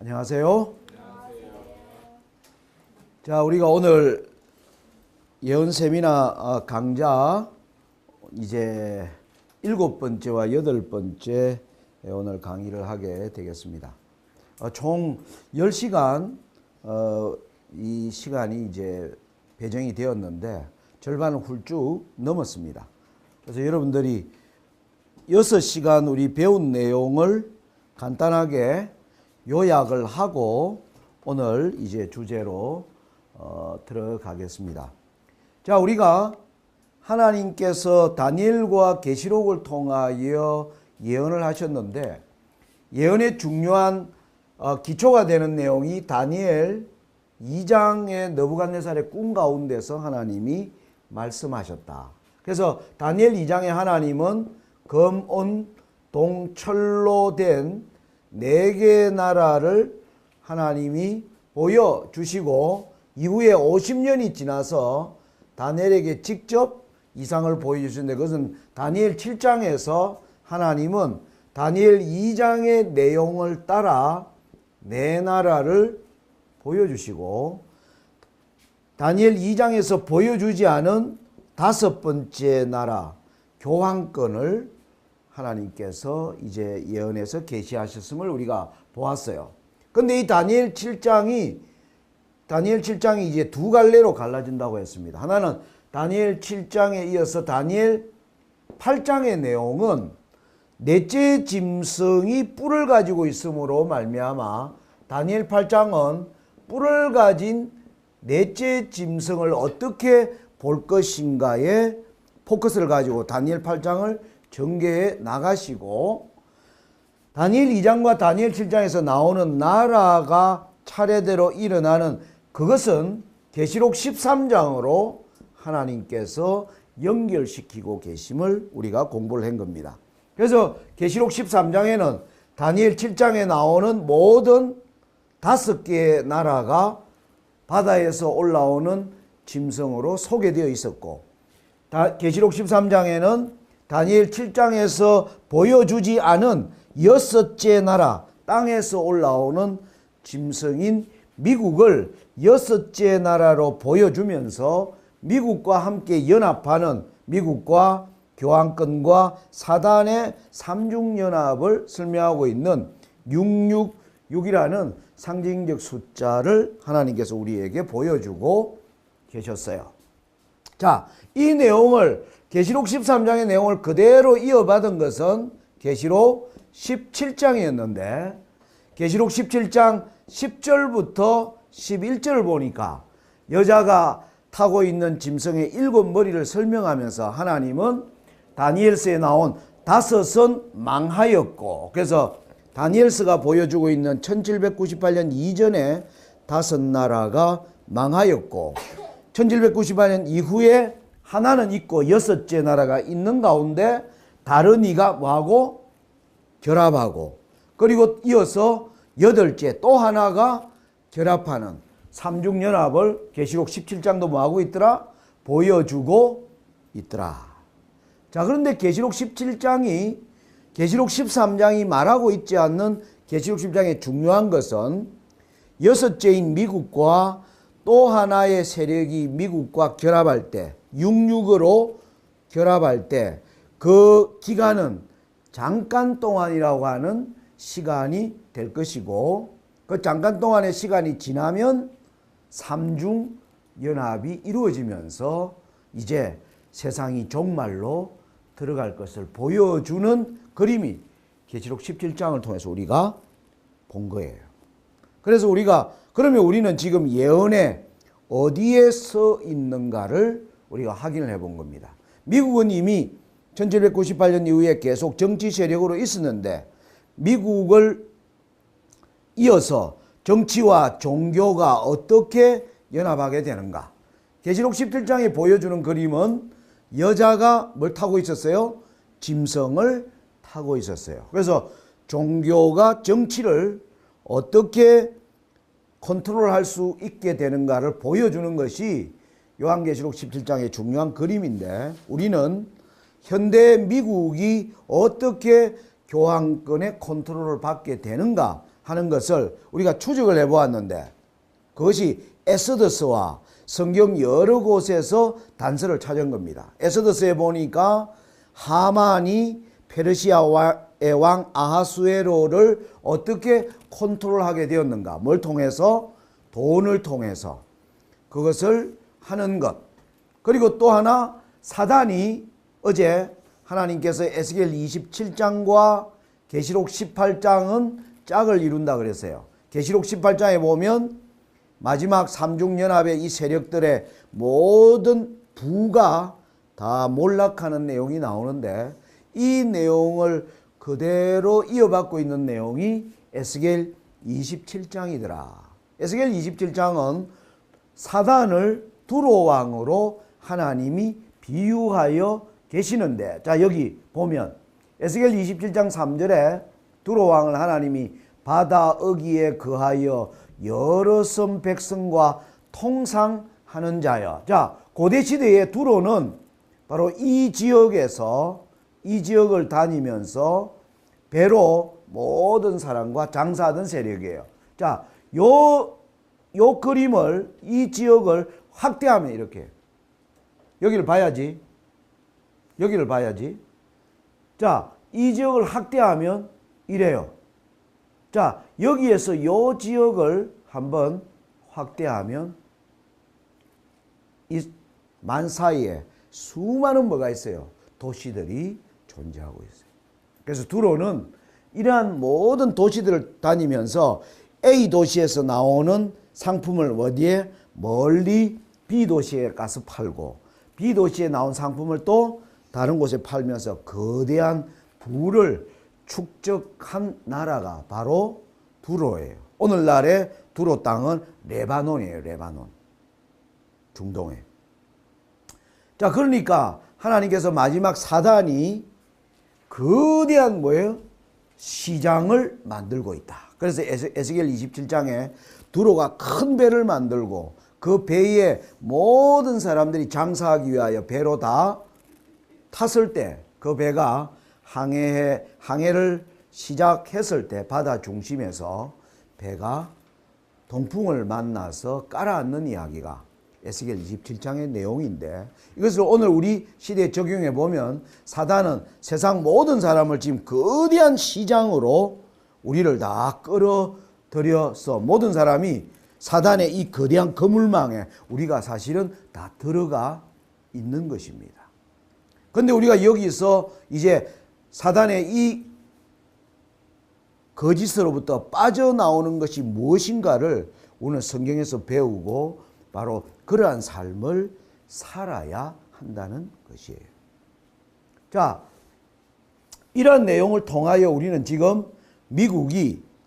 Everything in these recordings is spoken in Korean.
안녕하세요. 자, 우리가 오늘 예언 세미나 강좌 이제 7번째와 8번째 오늘 강의를 하게 되겠습니다. 총 10시간 이 시간이 이제 배정이 되었는데 절반을 훌쩍 넘었습니다. 그래서 여러분들이 6시간 우리 배운 내용을 간단하게 요약을 하고 오늘 이제 주제로 들어가겠습니다. 자, 우리가 하나님께서 다니엘과 계시록을 통하여 예언을 하셨는데 예언의 중요한 기초가 되는 내용이 다니엘 2장의 느부갓네살의 꿈 가운데서 하나님이 말씀하셨다. 그래서 다니엘 2장의 하나님은 검, 은, 동, 철로 된 4개의 나라를 하나님이 보여주시고 이후에 50년이 지나서 다니엘에게 직접 이상을 보여주시는데 그것은 다니엘 7장에서 하나님은 다니엘 2장의 내용을 따라 4나라를 보여주시고 다니엘 2장에서 보여주지 않은 5번째 나라 교황권을 하나님께서 이제 예언에서 계시하셨음을 우리가 보았어요. 근데 이 다니엘 7장이 이제 두 갈래로 갈라진다고 했습니다. 하나는 다니엘 7장에 이어서 다니엘 8장의 내용은 넷째 짐승이 뿔을 가지고 있으므로 말미암아 다니엘 8장은 뿔을 가진 넷째 짐승을 어떻게 볼 것인가에 포커스를 가지고 다니엘 8장을 전개해 나가시고 다니엘 2장과 다니엘 7장에서 나오는 나라가 차례대로 일어나는 그것은 계시록 13장으로 하나님께서 연결시키고 계심을 우리가 공부를 한 겁니다. 그래서 계시록 13장에는 다니엘 7장에 나오는 모든 5개의 나라가 바다에서 올라오는 짐승으로 소개되어 있었고 계시록 13장에는 다니엘 7장에서 보여주지 않은 6째 나라 땅에서 올라오는 짐승인 미국을 6째 나라로 보여주면서 미국과 함께 연합하는 미국과 교황권과 사단의 삼중연합을 설명하고 있는 666이라는 상징적 숫자를 하나님께서 우리에게 보여주고 계셨어요. 자, 이 내용을 계시록 13장의 내용을 그대로 이어받은 것은 계시록 17장이었는데 계시록 17장 10절부터 11절을 보니까 여자가 타고 있는 짐승의 7머리를 설명하면서 하나님은 다니엘서에 나온 5은 망하였고 그래서 다니엘서가 보여주고 있는 1798년 이전에 5나라가 망하였고 1798년 이후에 하나는 있고 6째 나라가 있는 가운데 다른 이가 뭐하고 결합하고 그리고 이어서 8째 또 하나가 결합하는 삼중연합을 계시록 17장도 뭐하고 있더라? 보여주고 있더라. 자, 그런데 계시록 17장이 계시록 13장이 말하고 있지 않는 계시록 10장의 중요한 것은 6째인 미국과 또 하나의 세력이 미국과 결합할 때 66으로 결합할 때 그 기간은 잠깐 동안이라고 하는 시간이 될 것이고 그 잠깐 동안의 시간이 지나면 삼중연합이 이루어지면서 이제 세상이 종말로 들어갈 것을 보여주는 그림이 계시록 17장을 통해서 우리가 본 거예요. 그래서 그러면 우리는 지금 예언에 어디에 서 있는가를 우리가 확인을 해본 겁니다. 미국은 이미 1798년 이후에 계속 정치 세력으로 있었는데 미국을 이어서 정치와 종교가 어떻게 연합하게 되는가. 계시록 17장에 보여주는 그림은 여자가 뭘 타고 있었어요? 짐승을 타고 있었어요. 그래서 종교가 정치를 어떻게 컨트롤할 수 있게 되는가를 보여주는 것이 요한계시록 17장의 중요한 그림인데 우리는 현대 미국이 어떻게 교황권의 컨트롤을 받게 되는가 하는 것을 우리가 추적을 해보았는데 그것이 에스더스와 성경 여러 곳에서 단서를 찾은 겁니다. 에스더스에 보니까 하만이 페르시아의 왕 아하수에로를 어떻게 컨트롤하게 되었는가. 뭘 통해서? 돈을 통해서 그것을 하는 것. 그리고 또 하나 사단이 어제 하나님께서 에스겔 27장과 계시록 18장은 짝을 이룬다 그랬어요. 계시록 18장에 보면 마지막 삼중연합의 이 세력들의 모든 부가 다 몰락하는 내용이 나오는데 이 내용을 그대로 이어받고 있는 내용이 에스겔 27장이더라. 에스겔 27장은 사단을 두로왕으로 하나님이 비유하여 계시는데, 자 여기 보면 에스겔 27장 3절에 두로왕을 하나님이 바다 어귀에 거하여 여러 섬 백성과 통상하는 자여. 자, 고대 시대의 두로는 바로 이 지역에서 이 지역을 다니면서 배로 모든 사람과 장사하던 세력이에요. 자, 요 그림을 이 지역을 확대하면 이렇게 여기를 봐야지. 여기를 봐야지. 자, 이 지역을 확대하면 이래요. 자, 여기에서 이 지역을 한번 확대하면 이 만 사이에 수많은 뭐가 있어요? 도시들이 존재하고 있어요. 그래서 두로는 이러한 모든 도시들을 다니면서 A 도시에서 나오는 상품을 어디에? 멀리 B 도시에 가서 팔고 B 도시에 나온 상품을 또 다른 곳에 팔면서 거대한 부를 축적한 나라가 바로 두로예요. 오늘날의 두로 땅은 레바논이에요. 레바논. 중동에. 자, 그러니까 하나님께서 마지막 사단이 거대한 뭐예요? 시장을 만들고 있다. 그래서 에스겔 27장에 두로가 큰 배를 만들고 그 배에 모든 사람들이 장사하기 위하여 배로 다 탔을 때 그 배가 항해를 시작했을 때 바다 중심에서 배가 동풍을 만나서 깔아앉는 이야기가 에스겔 27장의 내용인데 이것을 오늘 우리 시대에 적용해 보면 사단은 세상 모든 사람을 지금 거대한 시장으로 우리를 다 끌어들여서 모든 사람이 사단의 이 거대한 거물망에 우리가 사실은 다 들어가 있는 것입니다. 그런데 우리가 여기서 이제 사단의 이 거짓으로부터 빠져나오는 것이 무엇인가를 오늘 성경에서 배우고 바로 그러한 삶을 살아야 한다는 것이에요. 자, 이러한 내용을 통하여 우리는 지금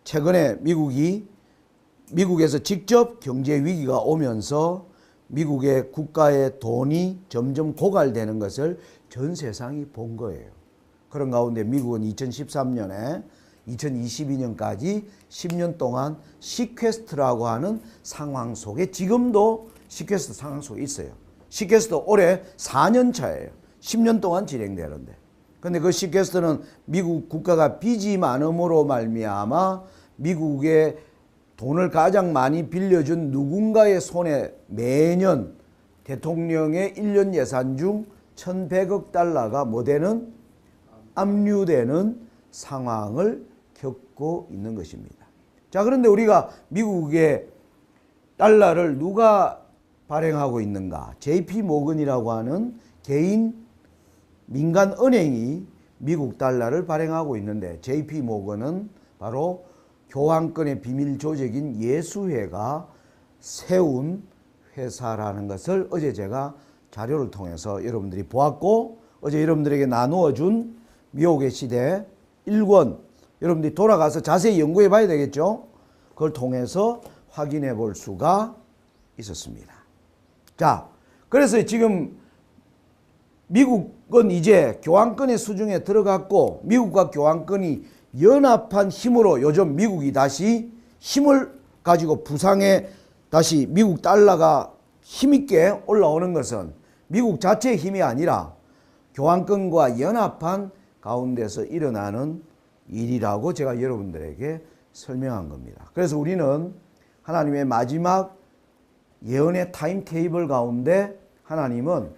최근에 미국에서 직접 경제 위기가 오면서 미국의 국가의 돈이 점점 고갈되는 것을 전 세상이 본 거예요. 그런 가운데 미국은 2013년에 2022년까지 10년 동안 시퀘스트라고 하는 상황 속에 지금도 시퀘스트 상황 속에 있어요. 시퀘스트 올해 4년 차예요. 10년 동안 진행되는데. 근데 그 시퀘스트는 미국 국가가 빚이 많음으로 말미암아 미국의 돈을 가장 많이 빌려준 누군가의 손에 매년 대통령의 1년 예산 중 1,100억 달러가 뭐되는? 압류되는 상황을 겪고 있는 것입니다. 자, 그런데 우리가 미국의 달러를 누가 발행하고 있는가? JP 모건이라고 하는 개인 민간 은행이 미국 달러를 발행하고 있는데 JP 모건은 바로 교황권의 비밀 조직인 예수회가 세운 회사라는 것을 어제 제가 자료를 통해서 여러분들이 보았고 어제 여러분들에게 나누어 준 미혹의 시대 1권 여러분들이 돌아가서 자세히 연구해 봐야 되겠죠. 그걸 통해서 확인해 볼 수가 있었습니다. 자, 그래서 지금 미국은 이제 교황권의 수중에 들어갔고 미국과 교황권이 연합한 힘으로 요즘 미국이 다시 힘을 가지고 부상에 다시 미국 달러가 힘있게 올라오는 것은 미국 자체의 힘이 아니라 교황권과 연합한 가운데서 일어나는 일이라고 제가 여러분들에게 설명한 겁니다. 그래서 우리는 하나님의 마지막 예언의 타임테이블 가운데 하나님은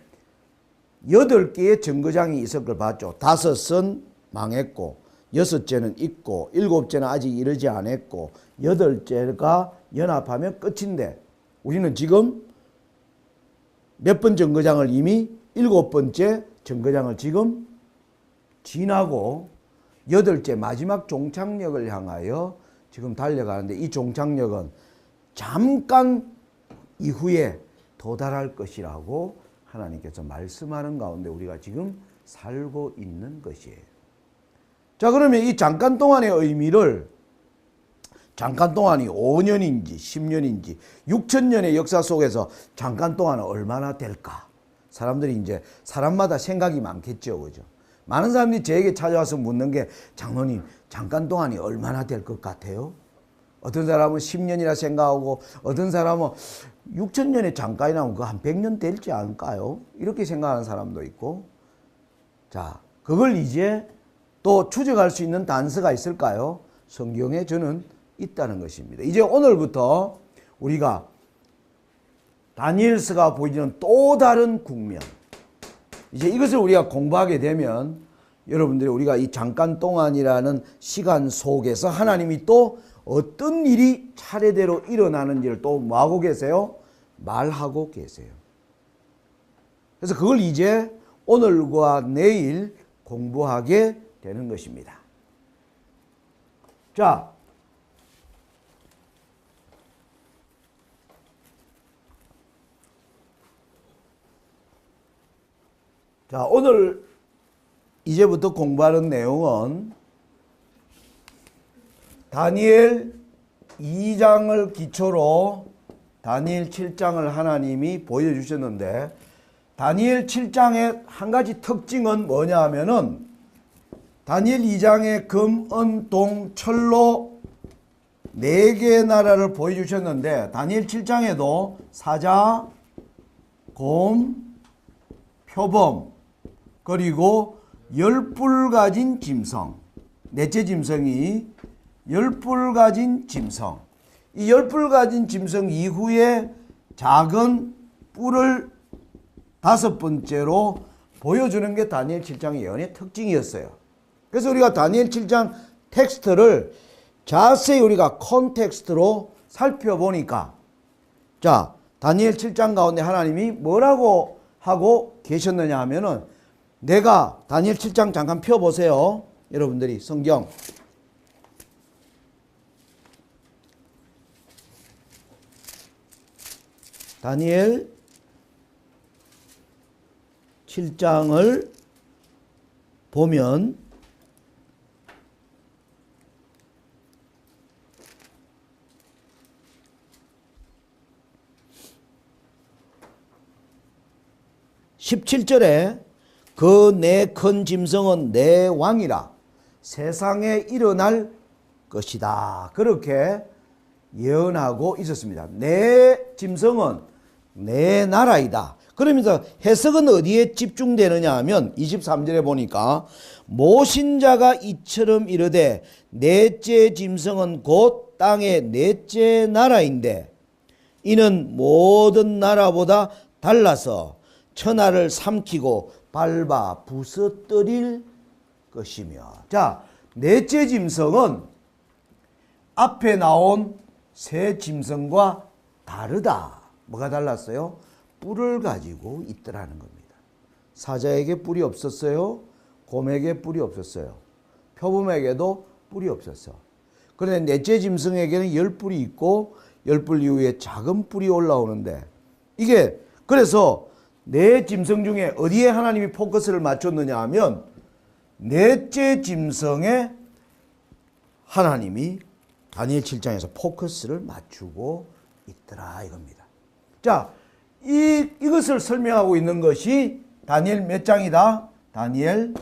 8개의 정거장이 있을 걸 봤죠. 5은 망했고 6째는 있고 7째는 아직 이르지 않았고 8째가 연합하면 끝인데 우리는 지금 몇 번 정거장을 이미 7번째 정거장을 지금 지나고 8째 마지막 종착역을 향하여 지금 달려가는데 이 종착역은 잠깐 이후에 도달할 것이라고 하나님께서 말씀하는 가운데 우리가 지금 살고 있는 것이에요. 자, 그러면 이 잠깐 동안의 의미를 잠깐 동안이 5년인지 10년인지 6천년의 역사 속에서 잠깐 동안은 얼마나 될까? 사람들이 이제 사람마다 생각이 많겠죠. 그죠? 많은 사람들이 저에게 찾아와서 묻는 게 장로님 잠깐 동안이 얼마나 될 것 같아요? 어떤 사람은 10년이라 생각하고 어떤 사람은 6천년의 잠깐이라면 그 한 100년 될지 않을까요? 이렇게 생각하는 사람도 있고 자, 그걸 이제 또 추적할 수 있는 단서가 있을까요? 성경에 저는 있다는 것입니다. 이제 오늘부터 우리가 다니엘서가 보여주는 또 다른 국면 이제 이것을 우리가 공부하게 되면 여러분들이 우리가 이 잠깐 동안이라는 시간 속에서 하나님이 또 어떤 일이 차례대로 일어나는지를 또 뭐하고 계세요? 말하고 계세요. 그래서 그걸 이제 오늘과 내일 공부하게 되는 것입니다. 자, 오늘 이제부터 공부하는 내용은 다니엘 2장을 기초로 다니엘 7장을 하나님이 보여주셨는데 다니엘 7장의 한 가지 특징은 뭐냐 하면은 다니엘 2장의 금, 은, 동, 철로 4개의 나라를 보여주셨는데 다니엘 7장에도 사자, 곰, 표범 그리고 10뿔 가진 짐승 넷째 짐승이 10뿔 가진 짐승 이 10뿔 가진 짐승 이후에 작은 뿔을 5번째로 보여주는 게 다니엘 7장의 예언의 특징이었어요. 그래서 우리가 다니엘 7장 텍스트를 자세히 우리가 콘텍스트로 살펴보니까 자, 다니엘 7장 가운데 하나님이 뭐라고 하고 계셨느냐 하면은 내가 다니엘 7장 잠깐 펴보세요. 여러분들이 성경 다니엘 7장을 보면 (17절에) 그 내 큰 짐승은 내 왕이라 세상에 일어날 것이다. 그렇게 예언하고 있었습니다. 내 짐승은 내 나라이다. 그러면서 해석은 어디에 집중되느냐 하면 23절에 보니까 모신자가 이처럼 이르되 넷째 짐승은 곧 땅의 넷째 나라인데 이는 모든 나라보다 달라서 천하를 삼키고 밟아 부서뜨릴 것이며 자, 넷째 짐승은 앞에 나온 세 짐승과 다르다. 뭐가 달랐어요? 뿔을 가지고 있더라는 겁니다. 사자에게 뿔이 없었어요. 곰에게 뿔이 없었어요. 표범에게도 뿔이 없었어. 그런데 넷째 짐승에게는 10뿔이 있고 10뿔 이후에 작은 뿔이 올라오는데 이게 그래서 네 짐승 중에 어디에 하나님이 포커스를 맞췄느냐 하면 넷째 짐승에 하나님이 다니엘 7장에서 포커스를 맞추고 있더라 이겁니다. 자, 이것을 설명하고 있는 것이 다니엘 몇 장이다? 다니엘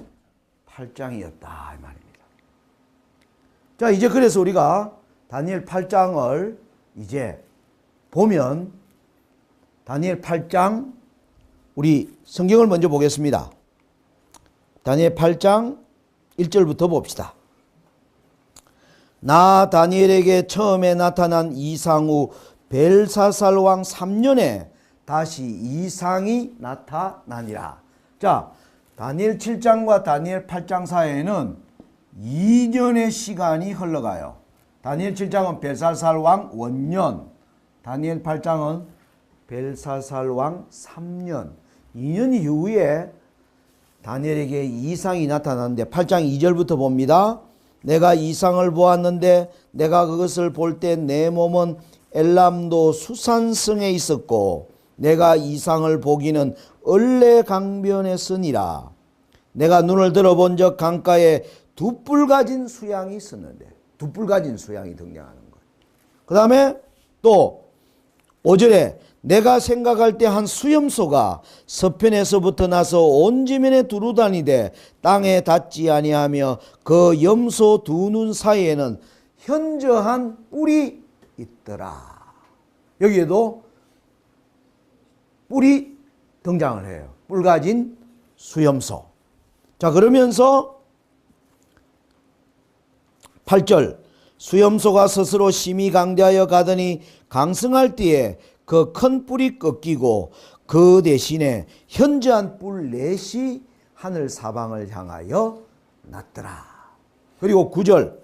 8장이었다 이 말입니다. 자, 이제 그래서 우리가 다니엘 8장을 이제 보면 다니엘 8장 우리 성경을 먼저 보겠습니다. 다니엘 8장 1절부터 봅시다. 나 다니엘에게 처음에 나타난 이상 후 벨사살 왕 3년에 다시 이상이 나타나니라. 자, 다니엘 7장과 다니엘 8장 사이에는 2년의 시간이 흘러가요. 다니엘 7장은 벨사살 왕 원년, 다니엘 8장은 벨사살 왕 3년, 2년 이후에 다니엘에게 이상이 나타났는데 8장 2절부터 봅니다. 내가 이상을 보았는데 내가 그것을 볼 때 내 몸은 엘람도 수산성에 있었고 내가 이상을 보기는 얼레 강변에 서니라. 내가 눈을 들어본 적 강가에 두 뿔 가진 수양이 있었는데, 두 뿔 가진 수양이 등장하는 거예요. 그 다음에 또 5절에 내가 생각할 때 한 수염소가 서편에서부터 나서 온 지면에 두루다니되 땅에 닿지 아니하며 그 염소 두 눈 사이에는 현저한 뿔이 있더라. 여기에도 뿔이 등장을 해요. 뿔 가진 수염소. 자, 그러면서 8절 수염소가 스스로 심히 강대하여 가더니 강성할 때에 그 큰 뿔이 꺾이고 그 대신에 현저한 뿔 넷이 하늘 사방을 향하여 났더라. 그리고 9절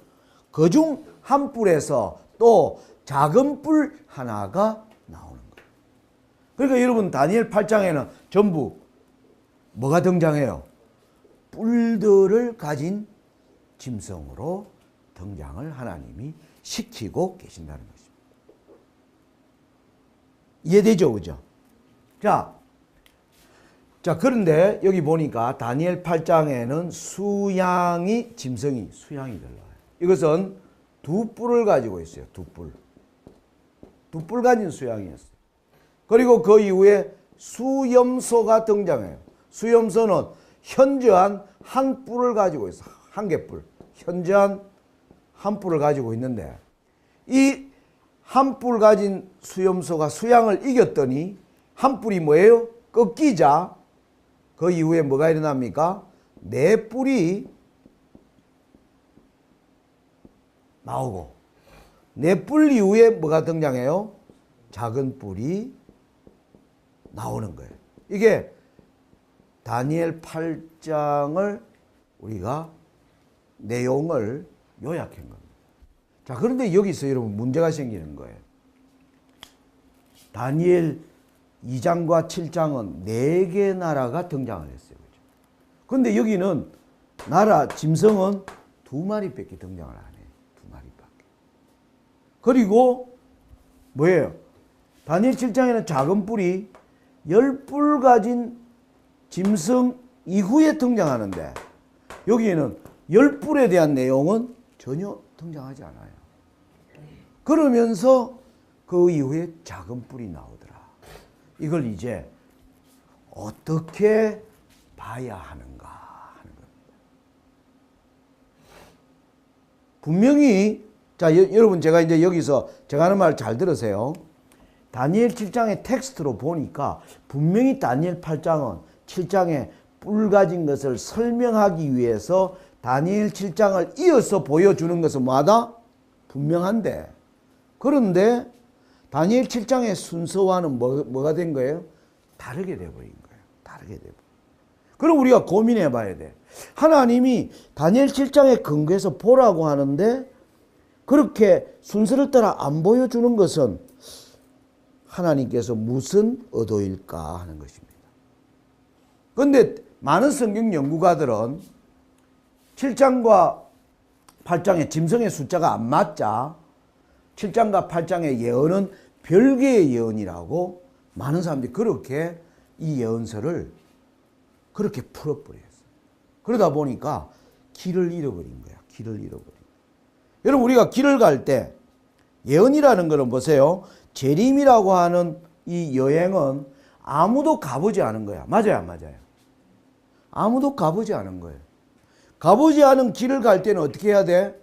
그 중 한 뿔에서 또 작은 뿔 하나가 나오는 거예요. 그러니까 여러분 다니엘 8장에는 전부 뭐가 등장해요? 뿔들을 가진 짐승으로 등장을 하나님이 시키고 계신다는 것입니다. 이해되죠? 그죠? 자, 그런데 여기 보니까 다니엘 8장에는 수양이, 짐승이 수양이 들어와요. 이것은 두 뿔을 가지고 있어요. 두 뿔. 두 뿔 가진 수양이었어요. 그리고 그 이후에 수염소가 등장해요. 수염소는 현저한 한 뿔을 가지고 있어요. 한 개 뿔. 현저한 한 뿔을 가지고 있는데 이 한 뿔 가진 수염소가 수양을 이겼더니 한 뿔이 뭐예요? 꺾이자 그 이후에 뭐가 일어납니까? 네 뿔이 나오고 네 뿔 이후에 뭐가 등장해요? 작은 뿔이 나오는 거예요. 이게 다니엘 8장을 우리가 내용을 요약한 겁니다. 자, 그런데 여기서 여러분 문제가 생기는 거예요. 다니엘 2장과 7장은 4개 나라가 등장을 했어요. 그죠? 그런데 여기는 나라, 짐승은 2마리밖에 등장을 안 해요. 2마리밖에. 그리고 뭐예요? 다니엘 7장에는 작은 뿔이 10뿔 가진 짐승 이후에 등장하는데 여기에는 10뿔에 대한 내용은 전혀 등장하지 않아요. 그러면서 그 이후에 작은 뿔이 나오더라. 이걸 이제 어떻게 봐야 하는가 하는 겁니다. 분명히 자, 여러분 제가 이제 여기서 제가 하는 말 잘 들으세요. 다니엘 7장의 텍스트로 보니까 분명히 다니엘 8장은 7장에 뿔 가진 것을 설명하기 위해서 다니엘 7장을 이어서 보여주는 것은 뭐하다? 분명한데 그런데 다니엘 7장의 순서와는 뭐가 된 거예요? 다르게 돼버린 거예요. 다르게 돼버린. 그럼 우리가 고민해 봐야 돼. 하나님이 다니엘 7장에 근거해서 보라고 하는데 그렇게 순서를 따라 안 보여주는 것은 하나님께서 무슨 의도일까 하는 것입니다. 그런데 많은 성경 연구가들은 7장과 8장의 짐승의 숫자가 안 맞자 7장과 8장의 예언은 별개의 예언이라고 많은 사람들이 그렇게 이 예언서를 그렇게 풀어버렸어요. 그러다 보니까 길을 잃어버린 거야. 길을 잃어버린 거야. 여러분 우리가 길을 갈 때 예언이라는 거는 보세요. 재림이라고 하는 이 여행은 아무도 가보지 않은 거야. 맞아요, 안 맞아요? 아무도 가보지 않은 거예요. 가보지 않은 길을 갈 때는 어떻게 해야 돼?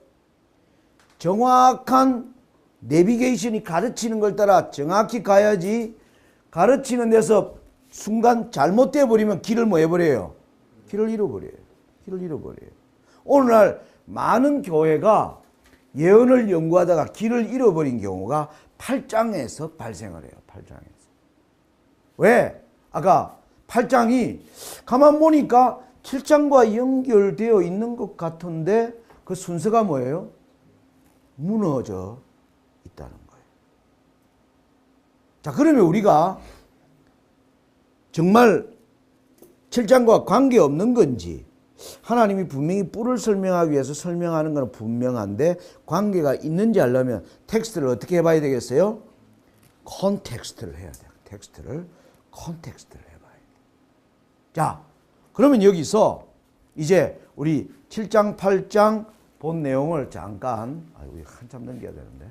정확한 내비게이션이 가르치는 걸 따라 정확히 가야지 가르치는 데서 순간 잘못돼 버리면 길을 뭐 해버려요? 길을 잃어버려요. 길을 잃어버려요. 오늘날 많은 교회가 예언을 연구하다가 길을 잃어버린 경우가 8장에서 발생을 해요. 8장에서. 왜? 아까 8장이 가만 보니까 7장과 연결되어 있는 것 같은데 그 순서가 뭐예요? 무너져 있다는 거예요. 자, 그러면 우리가 정말 7장과 관계없는 건지 하나님이 분명히 뿔을 설명하기 위해서 설명하는 건 분명한데 관계가 있는지 알려면 텍스트를 어떻게 해봐야 되겠어요? 컨텍스트를 해야 돼요. 컨텍스트를 해봐야 돼요. 자, 그러면 여기서 이제 우리 7장, 8장 본 내용을 잠깐, 우리 한참 넘겨야 되는데.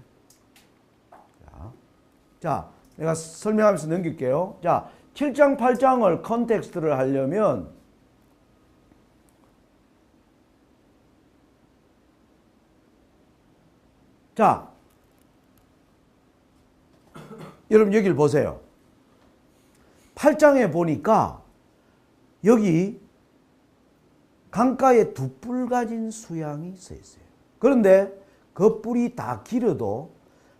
자, 내가 설명하면서 넘길게요. 자, 7장, 8장을 컨텍스트를 하려면 자, 여러분 여기를 보세요. 8장에 보니까 여기 강가에 두 뿔 가진 수양이 서 있어요. 그런데 그 뿔이 다 길어도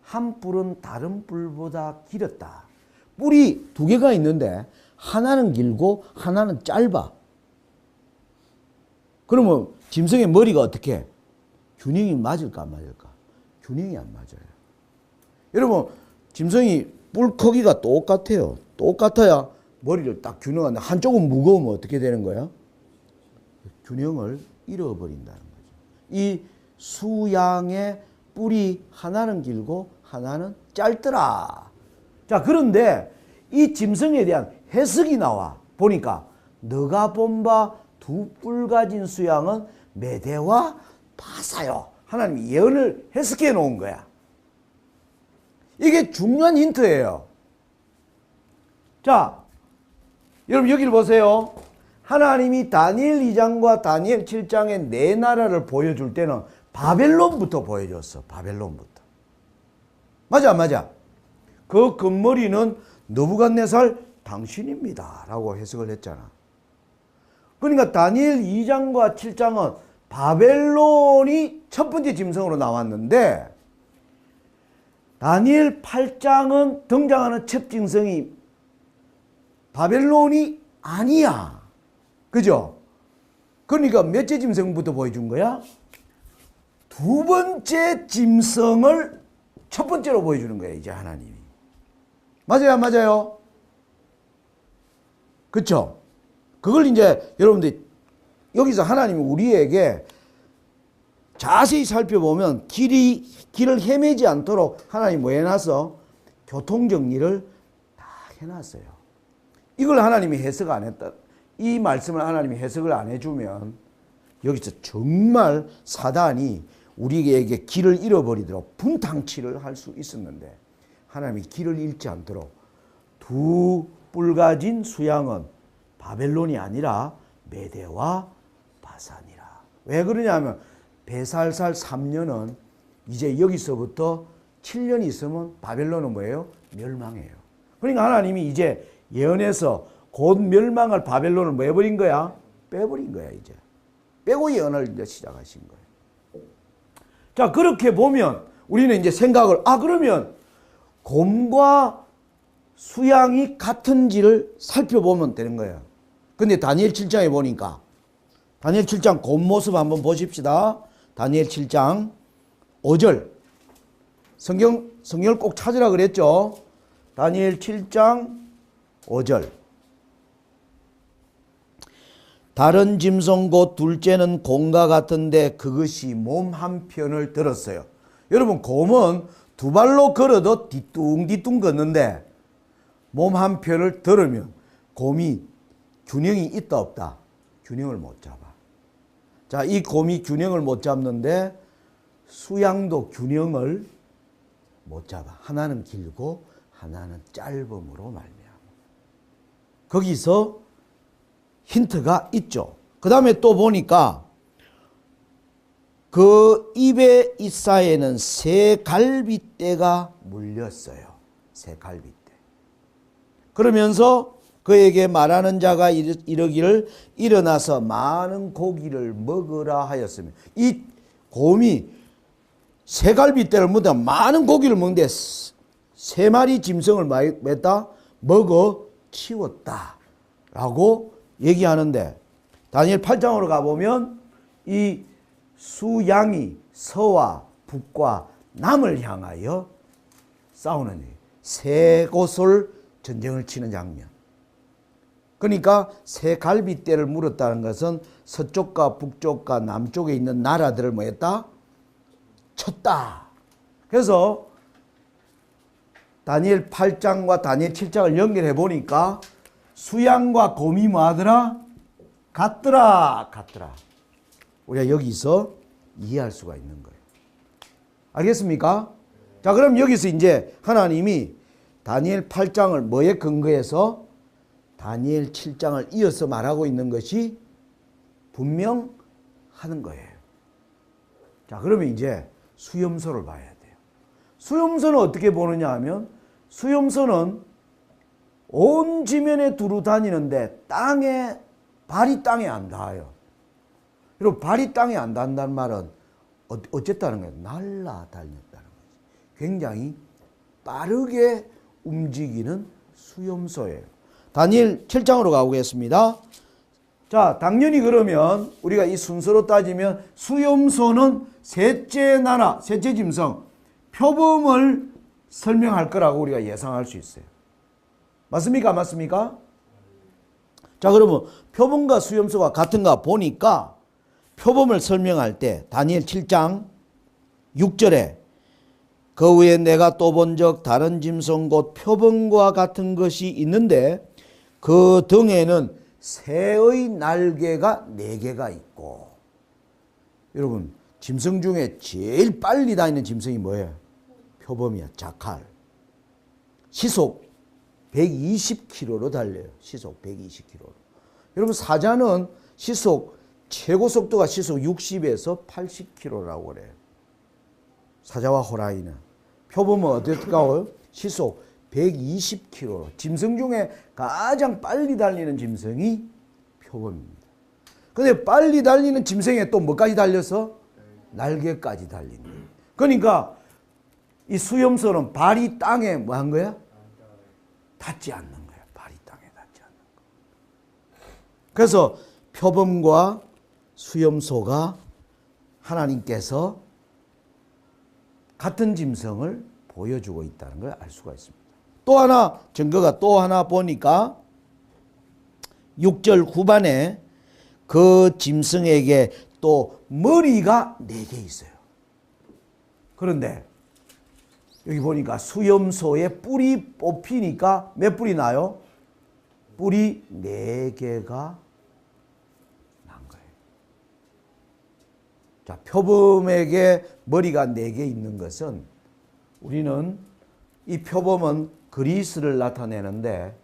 한 뿔은 다른 뿔보다 길었다. 뿔이 두 개가 있는데 하나는 길고 하나는 짧아. 그러면 짐승의 머리가 어떻게? 균형이 맞을까 안 맞을까? 균형이 안 맞아요. 여러분 짐승이 뿔 크기가 똑같아요. 똑같아야 머리를 딱 균형하는데 한쪽은 무거우면 어떻게 되는 거야? 균형을 잃어버린다는 거죠. 이 수양의 뿔이 하나는 길고 하나는 짧더라. 자, 그런데 이 짐승에 대한 해석이 나와 보니까 너가 본 바 두 뿔 가진 수양은 메대와 바사요. 하나님이 예언을 해석해 놓은 거야. 이게 중요한 힌트예요. 자, 여러분 여기를 보세요. 하나님이 다니엘 2장과 다니엘 7장의 네 나라를 보여줄 때는 바벨론부터 보여줬어. 바벨론부터. 맞아 안 맞아? 그 금머리는 느부갓네살 당신입니다 라고 해석을 했잖아. 그러니까 다니엘 2장과 7장은 바벨론이 첫 번째 짐승으로 나왔는데 다니엘 8장은 등장하는 첫 짐승이 바벨론이 아니야. 그죠? 그러니까 몇째 짐승부터 보여준 거야? 두 번째 짐승을 첫 번째로 보여주는 거예요. 이제 하나님이. 맞아요? 안 맞아요? 그쵸? 그걸 이제 여러분들 여기서 하나님이 우리에게 자세히 살펴보면 길을 헤매지 않도록 하나님이 뭐 해놨어? 교통정리를 다 해놨어요. 이걸 하나님이 해석 안 했다. 이 말씀을 하나님이 해석을 안 해주면 여기서 정말 사단이 우리에게 길을 잃어버리도록 분탕치를 할 수 있었는데 하나님이 길을 잃지 않도록 두 뿔 가진 수양은 바벨론이 아니라 메대와 바산이라. 왜 그러냐면 베살살 3년은 이제 여기서부터 7년 있으면 바벨론은 뭐예요? 멸망해요. 그러니까 하나님이 이제 예언해서 곧 멸망할 바벨론을 뭐 해버린 거야? 빼버린 거야 이제. 빼고 예언을 이제 시작하신 거예요. 자, 그렇게 보면 우리는 이제 생각을 그러면 곰과 수양이 같은지를 살펴보면 되는 거예요. 근데 다니엘 7장에 보니까 다니엘 7장 곰 모습 한번 보십시다. 다니엘 7장 5절. 성경을 꼭 찾으라 그랬죠. 다니엘 7장 5절. 다른 짐승 곧 둘째는 곰과 같은데 그것이 몸 한편을 들었어요. 여러분 곰은 두 발로 걸어도 뒤뚱뒤뚱 걷는데 몸 한편을 들으면 곰이 균형이 있다 없다? 균형을 못 잡아. 자, 이 곰이 균형을 못 잡는데 수양도 균형을 못 잡아. 하나는 길고 하나는 짧음으로 말미암아. 거기서 힌트가 있죠. 그 다음에 또 보니까 그 입의 잇사에는 새 갈빗대가 물렸어요. 새 갈빗대. 그러면서 그에게 말하는 자가 이르기를 일어나서 많은 고기를 먹으라 하였으며 이 곰이 새갈빗대를 묻어 많은 고기를 먹는데 3마리 짐승을 맸다 먹어 치웠다 라고 얘기하는데, 다니엘 8장으로 가보면 이 수양이 서와 북과 남을 향하여 싸우는 세 곳을 전쟁을 치는 장면. 그러니까 새 갈빗대를 물었다는 것은 서쪽과 북쪽과 남쪽에 있는 나라들을 뭐 했다? 쳤다. 그래서 다니엘 8장과 다니엘 7장을 연결해 보니까 수양과 곰이 뭐 하더라? 같더라. 우리가 여기서 이해할 수가 있는 거예요. 알겠습니까? 자, 그럼 여기서 이제 하나님이 다니엘 8장을 뭐에 근거해서 다니엘 7장을 이어서 말하고 있는 것이 분명하는 거예요. 자, 그러면 이제 수염소를 봐야 돼요. 수염소는 어떻게 보느냐 하면, 수염소는 온 지면에 두루 다니는데 발이 땅에 안 닿아요. 그리고 발이 땅에 안 닿는다는 말은 어쨌다는 거예요? 날아다녔다는 거지. 굉장히 빠르게 움직이는 수염소예요. 다니엘 7장으로 가보겠습니다. 자, 당연히 그러면 우리가 이 순서로 따지면 수염소는 셋째 나라, 셋째 짐승, 표범을 설명할 거라고 우리가 예상할 수 있어요. 맞습니까? 맞습니까? 자, 그러면 표범과 수염소가 같은가 보니까 표범을 설명할 때 다니엘 7장 6절에 그 후에 내가 또 본 적 다른 짐승 곧 표범과 같은 것이 있는데 그 등에는 새의 날개가 4개가 있고. 여러분, 짐승 중에 제일 빨리 다니는 짐승이 뭐예요? 표범이야. 자칼. 시속 120km로 달려요. 시속 120km로. 여러분, 사자는 최고 속도가 시속 60에서 80km라고 그래요. 사자와 호랑이는. 표범은 어떻게 가요? 시속 120km. 짐승 중에 가장 빨리 달리는 짐승이 표범입니다. 근데 빨리 달리는 짐승에 또 뭐까지 달려서? 날개까지 달린 거예요. 그러니까 이 수염소는 발이 땅에 뭐 한 거야? 닿지 않는 거야. 발이 땅에 닿지 않는 거야. 그래서 표범과 수염소가 하나님께서 같은 짐승을 보여주고 있다는 걸 알 수가 있습니다. 또 하나 증거가 또 하나 보니까 6절 후반에 그 짐승에게 또 머리가 4개 있어요. 그런데 여기 보니까 수염소의 뿔이 뽑히니까 몇 뿔이 나요? 뿔이 4개가 난 거예요. 자, 표범에게 머리가 4개 있는 것은, 우리는 이 표범은 그리스를 나타내는데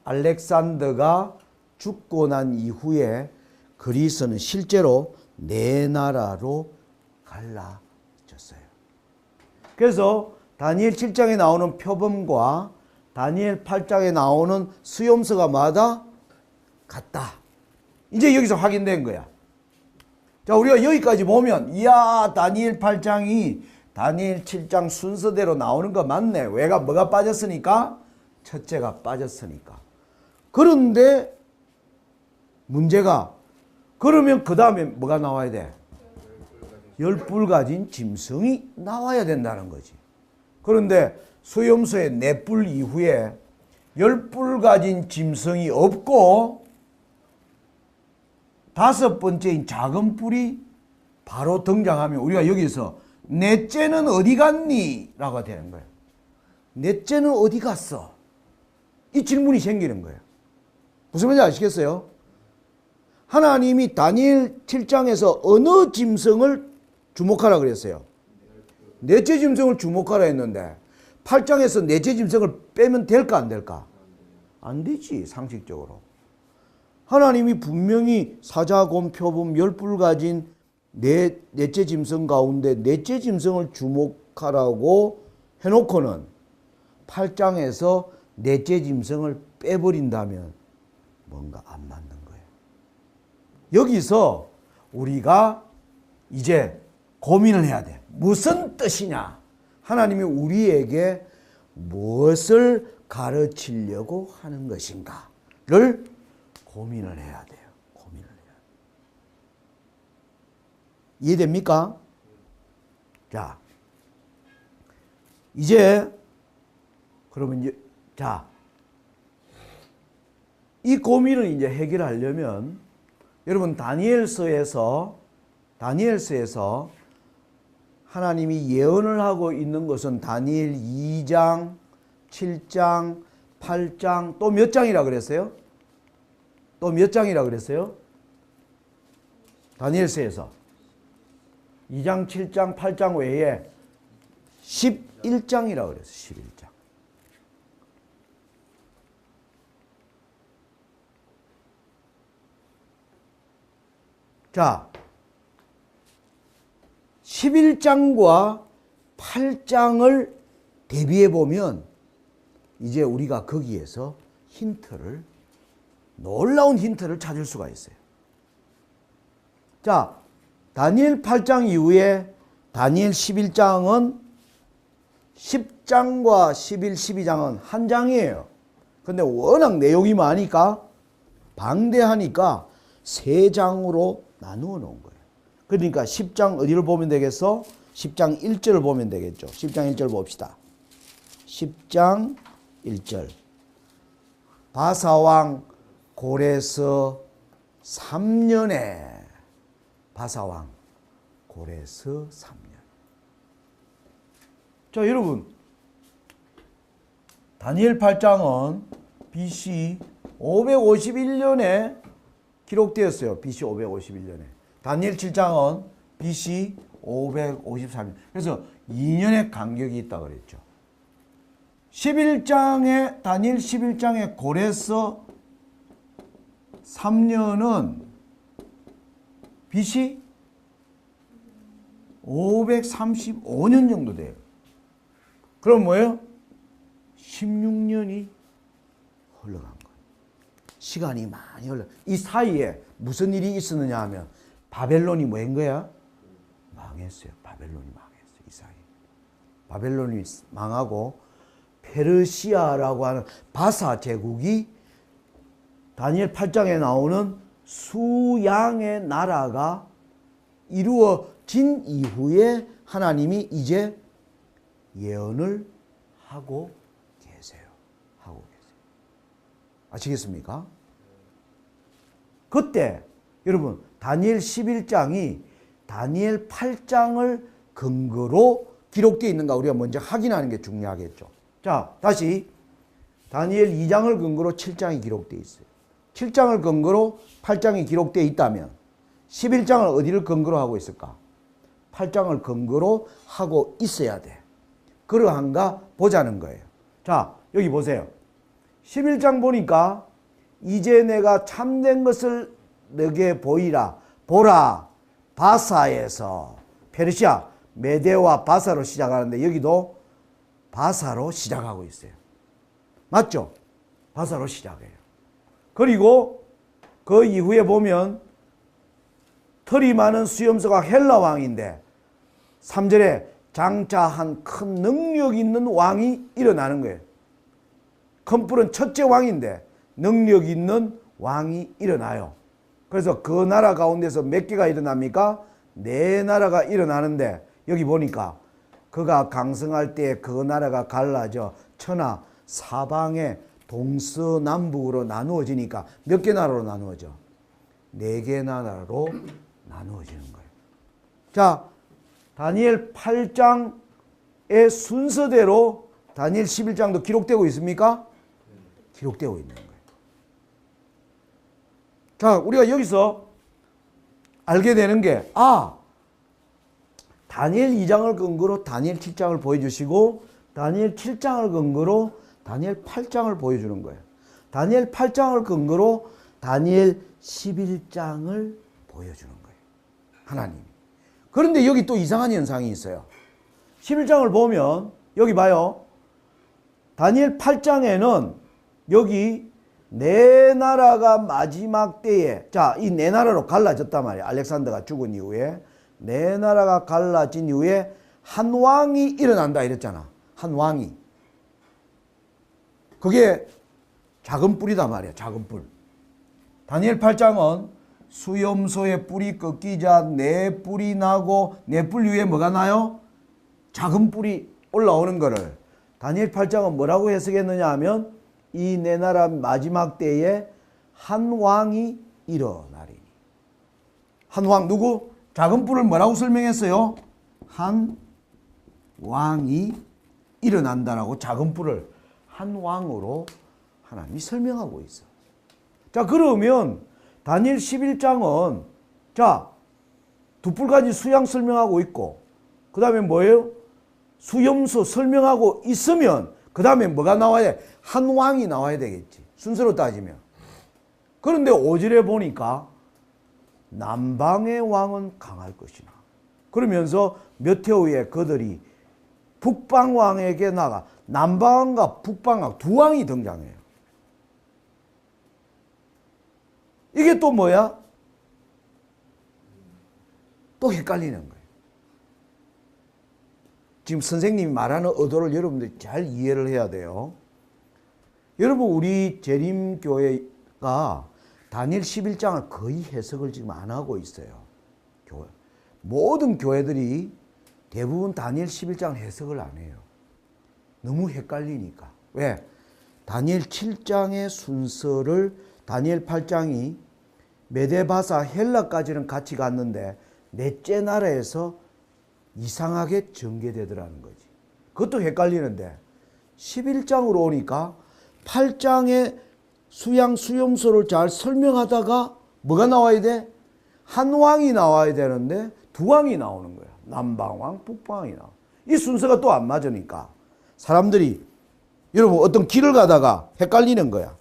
알렉산더가 죽고 난 이후에 그리스는 실제로 4나라로 갈라졌어요. 그래서 다니엘 7장에 나오는 표범과 다니엘 8장에 나오는 수염소가 마다 같다. 이제 여기서 확인된 거야. 자, 우리가 여기까지 보면 이야, 다니엘 8장이 다니엘 7장 순서대로 나오는 거 맞네. 뭐가 빠졌으니까? 첫째가 빠졌으니까. 그런데 문제가, 그러면 그 다음에 뭐가 나와야 돼? 10뿔 가진 짐승이 나와야 된다는 거지. 그런데 수염소의 4뿔 이후에 10뿔 가진 짐승이 없고 5번째인 작은 뿔이 바로 등장하면 우리가 여기서 넷째는 어디 갔니? 라고 되는 거예요. 넷째는 어디 갔어? 이 질문이 생기는 거예요. 무슨 말인지 아시겠어요? 하나님이 다니엘 7장에서 어느 짐승을 주목하라 그랬어요? 넷째 짐승을 주목하라 했는데 8장에서 넷째 짐승을 빼면 될까 안 될까? 안 되지, 상식적으로. 하나님이 분명히 사자, 곰, 표범 10뿔 가진 넷째 짐승 가운데 넷째 짐승을 주목하라고 해놓고는 8장에서 넷째 짐승을 빼버린다면 뭔가 안 맞는 거예요. 여기서 우리가 이제 고민을 해야 돼. 무슨 뜻이냐? 하나님이 우리에게 무엇을 가르치려고 하는 것인가를 고민을 해야 돼요. 고민을 해야 돼요. 이해됩니까? 자, 이제 그러면 자, 이 고민을 이제 해결하려면 여러분 다니엘서에서 하나님이 예언을 하고 있는 것은 다니엘 2장, 7장, 8장 또 몇 장이라 그랬어요? 또 몇 장이라 그랬어요? 다니엘서에서 2장, 7장, 8장 외에 11장이라 그랬어요. 11장. 자, 11장과 8장을 대비해 보면 이제 우리가 거기에서 놀라운 힌트를 찾을 수가 있어요. 자, 다니엘 8장 이후에 다니엘 11장은 10장과 11, 12장은 한 장이에요. 근데 워낙 내용이 많으니까 방대하니까 세 장으로 나누어 놓은 거예요. 그러니까 10장 어디를 보면 되겠어? 10장 1절을 보면 되겠죠. 10장 1절 봅시다. 10장 1절. 바사왕 고레스 3년에 바사왕 고레스 3년. 자, 여러분 다니엘 8장은 BC 551년에 기록되었어요. BC 551년에. 다니엘 7장은 BC 553년. 그래서 2년의 간격이 있다 그랬죠. 11장에 다니엘 11장에 고레스 3년은 BC 535년 정도 돼요. 그럼 뭐예요? 16년이 흘러간 거예요. 시간이 많이 흘러. 이 사이에 무슨 일이 있었느냐 하면 바벨론이 뭐 한 거야? 망했어요. 바벨론이 망했어요. 이 사이에. 바벨론이 망하고 페르시아라고 하는 바사 제국이 다니엘 8장에 나오는 수양의 나라가 이루어진 이후에 하나님이 이제 예언을 하고 계세요. 아시겠습니까? 그때 여러분 다니엘 11장이 다니엘 8장을 근거로 기록되어 있는가 우리가 먼저 확인하는 게 중요하겠죠. 자, 다시 다니엘 2장을 근거로 7장이 기록되어 있어요. 7장을 근거로 8장이 기록되어 있다면 11장을 어디를 근거로 하고 있을까? 8장을 근거로 하고 있어야 돼. 그러한가 보자는 거예요. 자, 여기 보세요. 11장 보니까 이제 내가 참된 것을 너게 보이라. 보라. 바사에서 페르시아, 메데와 바사로 시작하는데 여기도 바사로 시작하고 있어요. 맞죠? 바사로 시작해요. 그리고 그 이후에 보면 털이 많은 수염소가 헬라 왕인데 3절에 장차 한 큰 능력 있는 왕이 일어나는 거예요. 큰 뿔은 첫째 왕인데 능력 있는 왕이 일어나요. 그래서 그 나라 가운데서 몇 개가 일어납니까? 4나라가 일어나는데 여기 보니까 그가 강성할 때 그 나라가 갈라져 천하 사방에 동서남북으로 나누어지니까 몇 개 나라로 나누어져? 4개 나라로 나누어지는 거예요. 자, 다니엘 8장의 순서대로 다니엘 11장도 기록되고 있습니까? 기록되고 있는 거예요. 자, 우리가 여기서 알게 되는 게 다니엘 2장을 근거로 다니엘 7장을 보여주시고 다니엘 7장을 근거로 다니엘 8장을 보여주는 거예요. 다니엘 8장을 근거로 다니엘 11장을 보여주는 거예요. 하나님이. 그런데 여기 또 이상한 현상이 있어요. 11장을 보면 여기 봐요. 다니엘 8장에는 여기 4나라가 마지막 때에 자, 이 4나라로 갈라졌단 말이에요. 알렉산더가 죽은 이후에 네 나라가 갈라진 이후에 한 왕이 일어난다 이랬잖아. 한 왕이. 그게 작은 뿔이다 말이야. 작은 뿔. 다니엘 8장은 수염소의 뿔이 꺾이자 네 뿔이 나고 네 뿔 위에 뭐가 나요? 작은 뿔이 올라오는 거를 다니엘 8장은 뭐라고 해석했느냐 하면 이 네 나라 마지막 때에 한 왕이 일어나리니. 한 왕 누구? 작은 뿔을 뭐라고 설명했어요? 한 왕이 일어난다라고 작은 뿔을 한 왕으로 하나님이 설명하고 있어. 자, 그러면 다니엘 11장은 자, 두 뿔까지 수양 설명하고 있고 그 다음에 뭐예요? 수염소 설명하고 있으면 그 다음에 뭐가 나와야 돼? 한 왕이 나와야 되겠지. 순서로 따지면. 그런데 5절에 보니까 남방의 왕은 강할 것이나 그러면서 몇 해 후에 그들이 북방 왕에게 나가 남방왕과 북방왕 두 왕이 등장해요. 이게 또 뭐야? 또 헷갈리는 거예요. 지금 선생님이 말하는 의도를 여러분들이 잘 이해를 해야 돼요. 여러분 우리 재림교회가 다니엘 11장을 거의 해석을 지금 안 하고 있어요. 교회. 모든 교회들이 대부분 다니엘 11장 해석을 안 해요. 너무 헷갈리니까. 왜? 다니엘 7장의 순서를 다니엘 8장이 메데바사 헬라까지는 같이 갔는데 넷째 나라에서 이상하게 전개되더라는 거지. 그것도 헷갈리는데 11장으로 오니까 8장의 수염소를 잘 설명하다가 뭐가 나와야 돼? 한 왕이 나와야 되는데 두 왕이 나오는 거야. 남방왕, 북방왕이 나와. 이 순서가 또 안 맞으니까 사람들이 여러분 어떤 길을 가다가 헷갈리는 거야.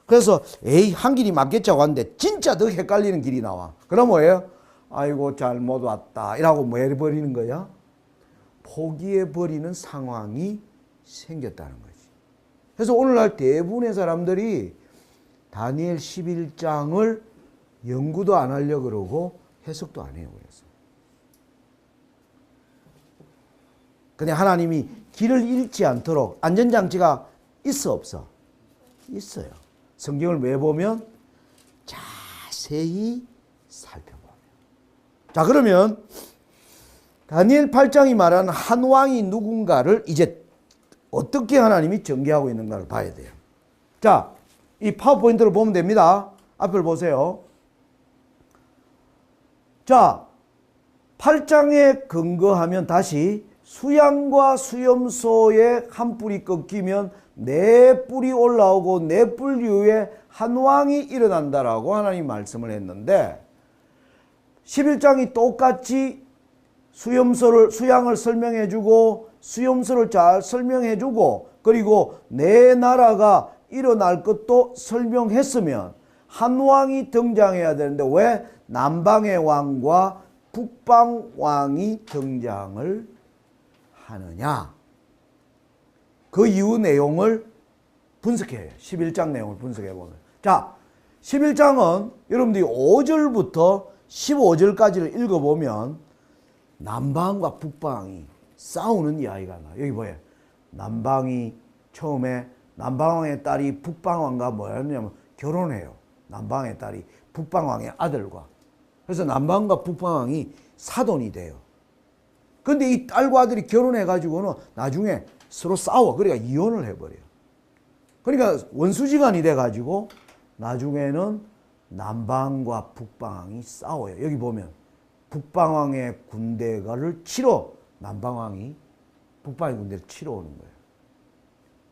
그래서 에이 한 길이 맞겠지 하고 왔는데 진짜 더 헷갈리는 길이 나와. 그럼 뭐예요? 아이고 잘못 왔다 이라고 뭐 해버리는 거야? 포기해버리는 상황이 생겼다는 거지. 그래서 오늘날 대부분의 사람들이 다니엘 11장을 연구도 안 하려고 그러고 해석도 안 해요. 그래서 그냥 하나님이 길을 잃지 않도록 안전장치가 있어 없어? 있어요. 성경을 왜 보면 자세히 살펴보면. 자, 그러면 다니엘 8장이 말하는 한 왕이 누군가를 이제 어떻게 하나님이 전개하고 있는가를 봐야 돼요. 자, 이 파워포인트를 보면 됩니다. 앞을 보세요. 자, 8장에 근거하면 다시 수양과 수염소의 한 뿔이 꺾이면 네 뿔이 올라오고 네 뿔 이후에 한 왕이 일어난다라고 하나님 말씀을 했는데 11장이 똑같이 수양을 설명해 주고 수염소를 잘 설명해 주고 그리고 네 나라가 일어날 것도 설명했으면 한 왕이 등장해야 되는데 왜 남방의 왕과 북방 왕이 등장을 하느냐? 그 이후 내용을 분석해요. 11장 내용을 분석해 보면. 자, 11장은 여러분들이 5절부터 15절까지를 읽어보면 남방과 북방이 싸우는 이야기가 나와요. 여기 뭐예요? 남방이 처음에 남방왕의 딸이 북방왕과 뭐였냐면 결혼해요. 남방의 딸이 북방왕의 아들과. 그래서 남방과 북방왕이 사돈이 돼요. 근데 이 딸과 아들이 결혼해가지고는 나중에 서로 싸워. 그러니까 이혼을 해버려요. 그러니까 원수지간이 돼가지고 나중에는 남방과 북방왕이 싸워요. 여기 보면 북방왕의 군대를 치러 남방왕이 북방의 군대를 치러 오는 거예요.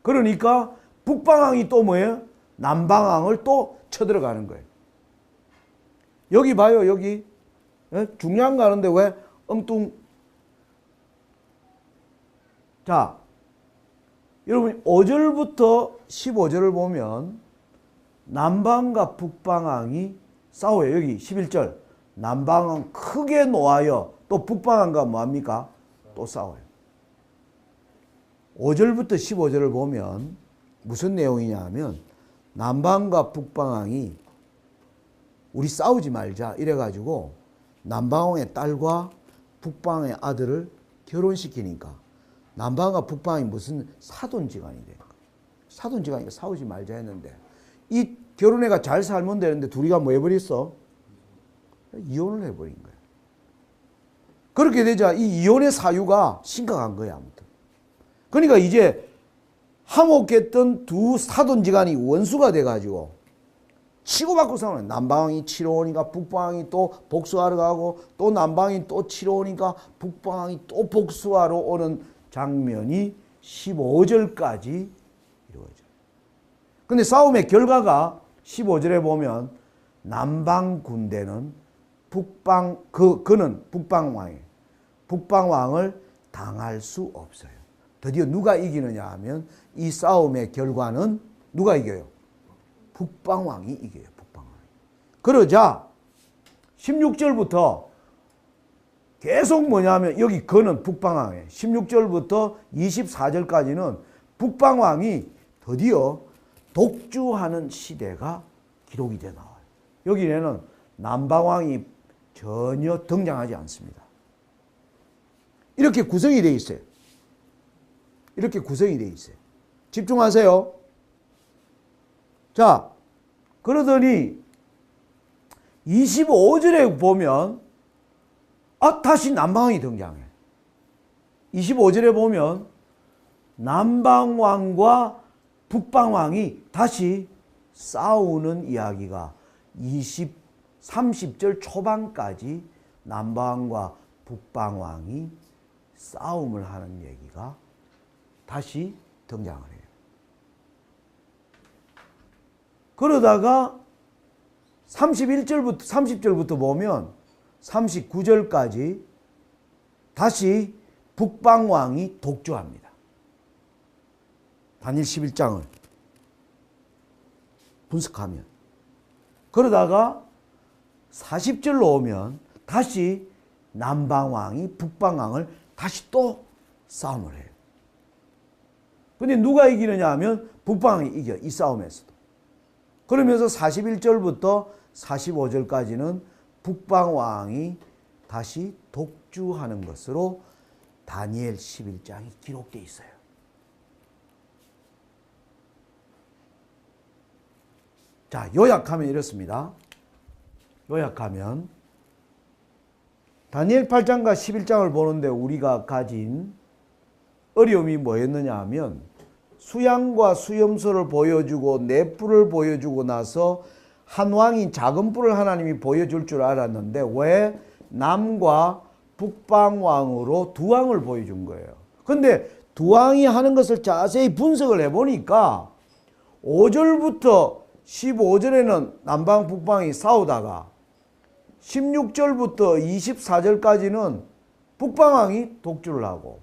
그러니까 북방왕이 또 뭐예요? 남방왕을 또 쳐들어가는 거예요. 여기 봐요. 여기 중요한 거 아는데 왜 엉뚱. 자, 여러분 5절부터 15절을 보면 남방과 북방왕이 싸워요. 여기 11절 남방은 크게 노하여 또 북방왕과 뭐합니까? 또 싸워요. 5절부터 15절을 보면 무슨 내용이냐 하면 남방과 북방왕이 우리 싸우지 말자 이래가지고 남방왕의 딸과 북방의 아들을 결혼시키니까 남방과 북방이 무슨 사돈지간이 돼. 사돈지간이니까 싸우지 말자 했는데 이 결혼해가 잘 살면 되는데 둘이가 뭐 해버렸어? 이혼을 해버린 거야. 그렇게 되자 이 이혼의 사유가 심각한 거야. 아무튼. 그러니까 이제 화목했던 두 사돈지간이 원수가 돼가지고 치고받고 싸우는 거야. 남방이 치러 오니까 북방이 또 복수하러 가고 또 남방이 또 치러 오니까 북방이 또 복수하러 오는 장면이 15절까지 이루어져요. 근데 싸움의 결과가 15절에 보면 남방 군대는 그는 북방왕을 당할 수 없어요. 드디어 누가 이기느냐 하면 이 싸움의 결과는 누가 이겨요? 북방왕이 이겨요. 북방왕이. 그러자 16절부터 계속 뭐냐면 여기 그는 북방왕이에요. 16절부터 24절까지는 북방왕이 드디어 독주하는 시대가 기록이 돼 나와요. 여기에는 남방왕이 전혀 등장하지 않습니다. 이렇게 구성이 되어 있어요. 이렇게 구성이 되어 있어요. 집중하세요. 자, 그러더니 25절에 보면 다시 남방왕이 등장해. 25절에 보면 남방왕과 북방왕이 다시 싸우는 이야기가 30절 초반까지 남방왕과 북방왕이 싸움을 하는 얘기가 다시 등장을 해요. 그러다가 30절부터 보면 39절까지 다시 북방왕이 독주합니다. 다니엘 11장을 분석하면. 그러다가 40절로 오면 다시 남방왕이 북방왕을 다시 또 싸움을 해요. 근데 누가 이기느냐 하면 북방왕이 이겨. 이 싸움에서도. 그러면서 41절부터 45절까지는 북방왕이 다시 독주하는 것으로 다니엘 11장이 기록되어 있어요. 자, 요약하면 이렇습니다. 요약하면 다니엘 8장과 11장을 보는데 우리가 가진 어려움이 뭐였느냐 하면 수양과 수염소를 보여주고 네 뿔을 보여주고 나서 한 왕이 작은 뿔을 하나님이 보여줄 줄 알았는데 왜 남과 북방왕으로 두 왕을 보여준 거예요. 근데 두 왕이 하는 것을 자세히 분석을 해보니까 5절부터 15절에는 남방 북방이 싸우다가 16절부터 24절까지는 북방왕이 독주를 하고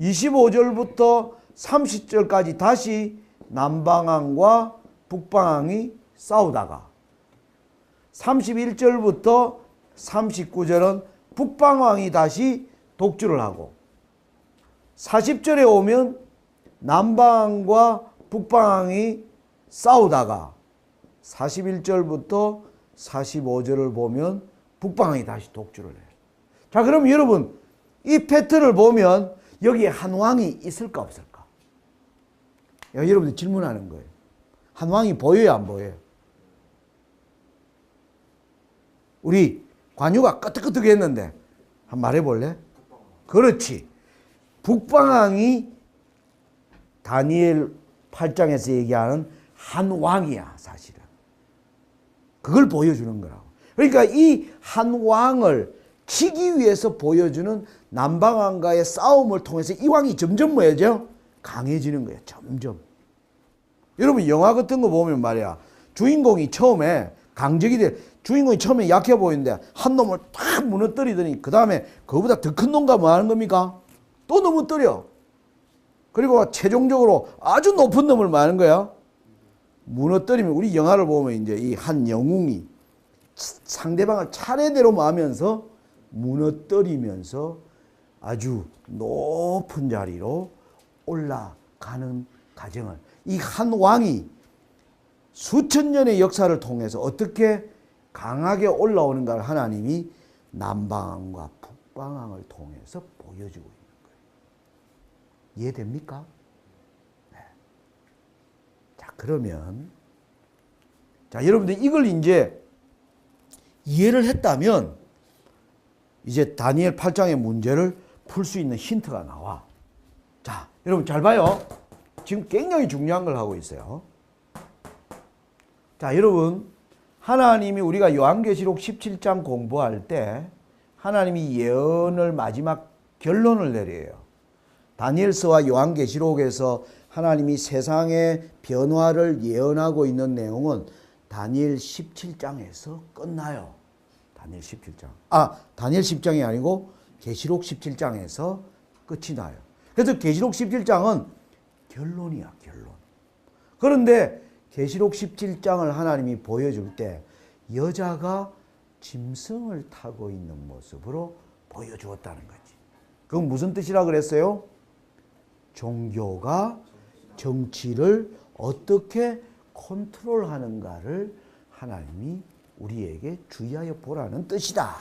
25절부터 30절까지 다시 남방왕과 북방왕이 싸우다가 31절부터 39절은 북방왕이 다시 독주를 하고 40절에 오면 남방왕과 북방왕이 싸우다가 41절부터 45절을 보면 북방왕이 다시 독주를 해요. 자, 그럼 여러분 이 패턴을 보면 여기에 한 왕이 있을까 없을까? 여러분들 질문하는 거예요. 한 왕이 보여요 안 보여요? 우리 관유가 끄떡끄떡했는데 한번 말해볼래? 그렇지. 북방왕이 다니엘 8장에서 얘기하는 한 왕이야 사실은. 그걸 보여주는 거라고. 그러니까 이 한 왕을 치기 위해서 보여주는 남방왕과의 싸움을 통해서 이 왕이 점점 뭐예요? 강해지는 거예요. 점점. 여러분 영화 같은 거 보면 말이야. 주인공이 처음에 강적이 돼. 주인공이 처음에 약해 보이는데 한 놈을 딱 무너뜨리더니 그 다음에 그거보다 더 큰 놈과 뭐 하는 겁니까? 또 넘어뜨려. 그리고 최종적으로 아주 높은 놈을 뭐 하는 거야? 무너뜨리면 우리 영화를 보면 이제 이 한 영웅이 상대방을 차례대로 마면서 무너뜨리면서 아주 높은 자리로 올라가는 과정을 이 한 왕이 수천 년의 역사를 통해서 어떻게 강하게 올라오는가를 하나님이 남방왕과 북방왕을 통해서 보여주고 있는 거예요. 이해됩니까? 네. 자, 그러면 자, 여러분들 이걸 이제 이해를 했다면 이제 다니엘 8장의 문제를 풀 수 있는 힌트가 나와. 자, 여러분 잘 봐요. 지금 굉장히 중요한 걸 하고 있어요. 자, 여러분 하나님이 우리가 요한계시록 17장 공부할 때 하나님이 예언을 마지막 결론을 내려요. 다니엘서와 요한계시록에서 하나님이 세상의 변화를 예언하고 있는 내용은 다니엘 17장에서 끝나요. 다니엘 17장. 다니엘 10장이 아니고 계시록 17장에서 끝이 나요. 그래서 계시록 17장은 결론이야, 결론. 그런데 계시록 17장을 하나님이 보여줄 때 여자가 짐승을 타고 있는 모습으로 보여주었다는 거지. 그건 무슨 뜻이라 그랬어요? 종교가 정치를 어떻게 컨트롤하는가를 하나님이 우리에게 주의하여 보라는 뜻이다.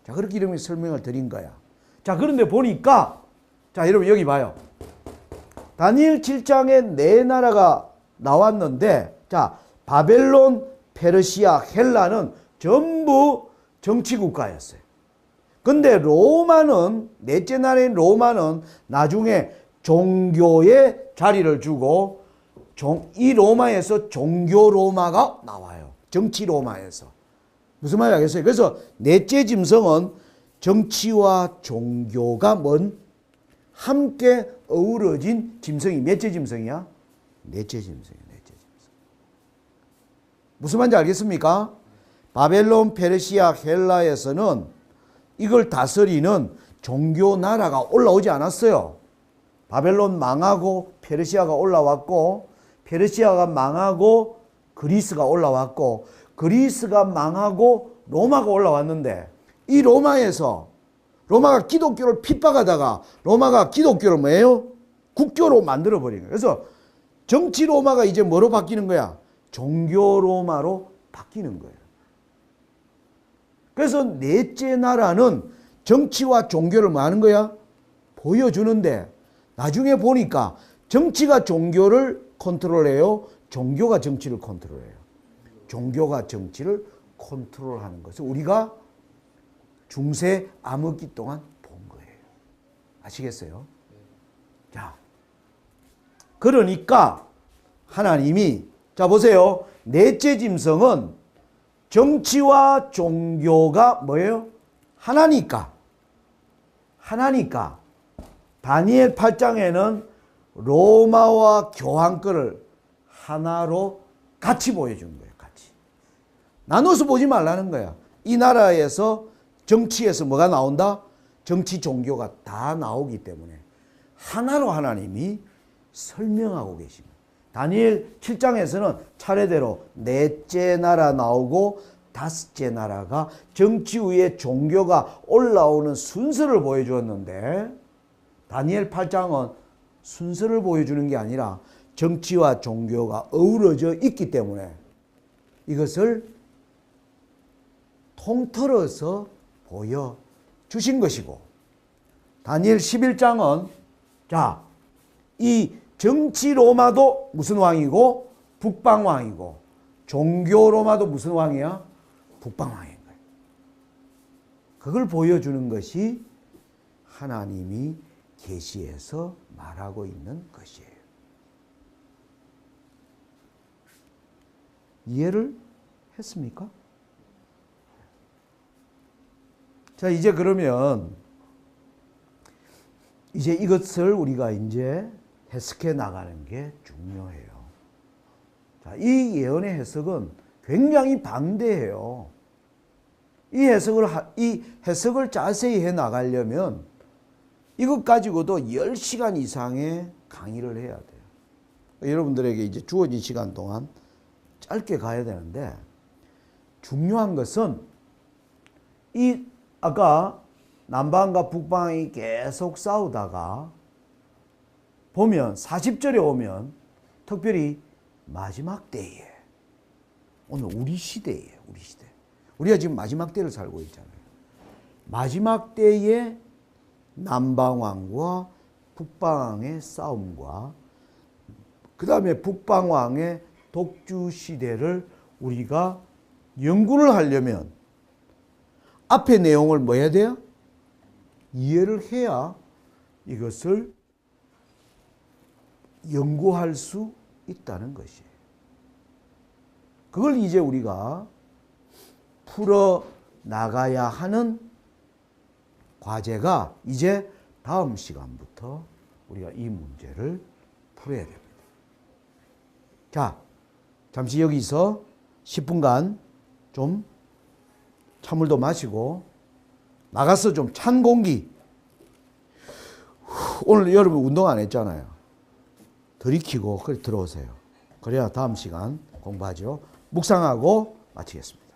자, 그렇게 이름이 설명을 드린 거야. 자, 그런데 보니까 자, 여러분 여기 봐요. 다니엘 7장에 네 나라가 나왔는데 자, 바벨론, 페르시아, 헬라는 전부 정치국가였어요. 근데 로마는, 넷째 나라인 로마는 나중에 종교에 자리를 주고 이 로마에서 종교 로마가 나와요. 정치 로마에서. 무슨 말인지 알겠어요? 그래서 넷째 짐승은 정치와 종교가 함께 어우러진 짐승이 몇째 짐승이야? 넷째 짐승이야. 넷째 짐승. 무슨 말인지 알겠습니까? 바벨론, 페르시아, 헬라에서는 이걸 다스리는 종교 나라가 올라오지 않았어요. 바벨론 망하고 페르시아가 올라왔고, 페르시아가 망하고 그리스가 올라왔고, 그리스가 망하고 로마가 올라왔는데, 이 로마가 기독교를 핍박하다가 로마가 기독교를 뭐예요? 국교로 만들어버린 거예요. 그래서 정치 로마가 이제 뭐로 바뀌는 거야? 종교 로마로 바뀌는 거예요. 그래서 넷째 나라는 정치와 종교를 뭐 하는 거야? 보여주는데 나중에 보니까 정치가 종교를 컨트롤해요. 종교가 정치를 컨트롤해요. 종교가 정치를 컨트롤하는 것을 우리가 중세 암흑기 동안 본 거예요. 아시겠어요? 자, 그러니까 하나님이 자 보세요. 넷째 짐승은 정치와 종교가 뭐예요? 하나니까 다니엘 8장에는 로마와 교황권을 하나로 같이 보여준 거예요. 같이. 나눠서 보지 말라는 거야. 이 나라에서 정치에서 뭐가 나온다? 정치 종교가 다 나오기 때문에 하나로 하나님이 설명하고 계십니다. 다니엘 7장에서는 차례대로 넷째 나라 나오고 다섯째 나라가 정치 위에 종교가 올라오는 순서를 보여주었는데 다니엘 8장은 순서를 보여주는 게 아니라 정치와 종교가 어우러져 있기 때문에 이것을 통틀어서 보여주신 것이고 다니엘 11장은 자, 이 정치 로마도 무슨 왕이고 북방왕이고 종교 로마도 무슨 왕이야? 북방왕인 거예요. 그걸 보여주는 것이 하나님이 계시에서 말하고 있는 것이에요. 이해를 했습니까? 자, 이제 그러면 이제 이것을 우리가 이제 해석해 나가는 게 중요해요. 자, 이 예언의 해석은 굉장히 방대해요. 이 해석을 자세히 해 나가려면 이것 가지고도 10시간 이상의 강의를 해야 돼요. 여러분들에게 이제 주어진 시간 동안 짧게 가야 되는데 중요한 것은 이 아까 남방과 북방이 계속 싸우다가 보면 40절에 오면 특별히 마지막 때에 오늘 우리 시대예요. 우리 시대. 우리가 지금 마지막 때를 살고 있잖아요. 마지막 때의 남방왕과 북방왕의 싸움과 그 다음에 북방왕의 독주 시대를 우리가 연구를 하려면 앞의 내용을 뭐 해야 돼요? 이해를 해야 이것을 연구할 수 있다는 것이에요. 그걸 이제 우리가 풀어 나가야 하는 과제가 이제 다음 시간부터 우리가 이 문제를 풀어야 됩니다. 자, 잠시 여기서 10분간 좀 찬물도 마시고 나가서 좀 찬 공기. 오늘 여러분 운동 안 했잖아요. 들이키고 그래 들어오세요. 그래야 다음 시간 공부하죠. 묵상하고 마치겠습니다.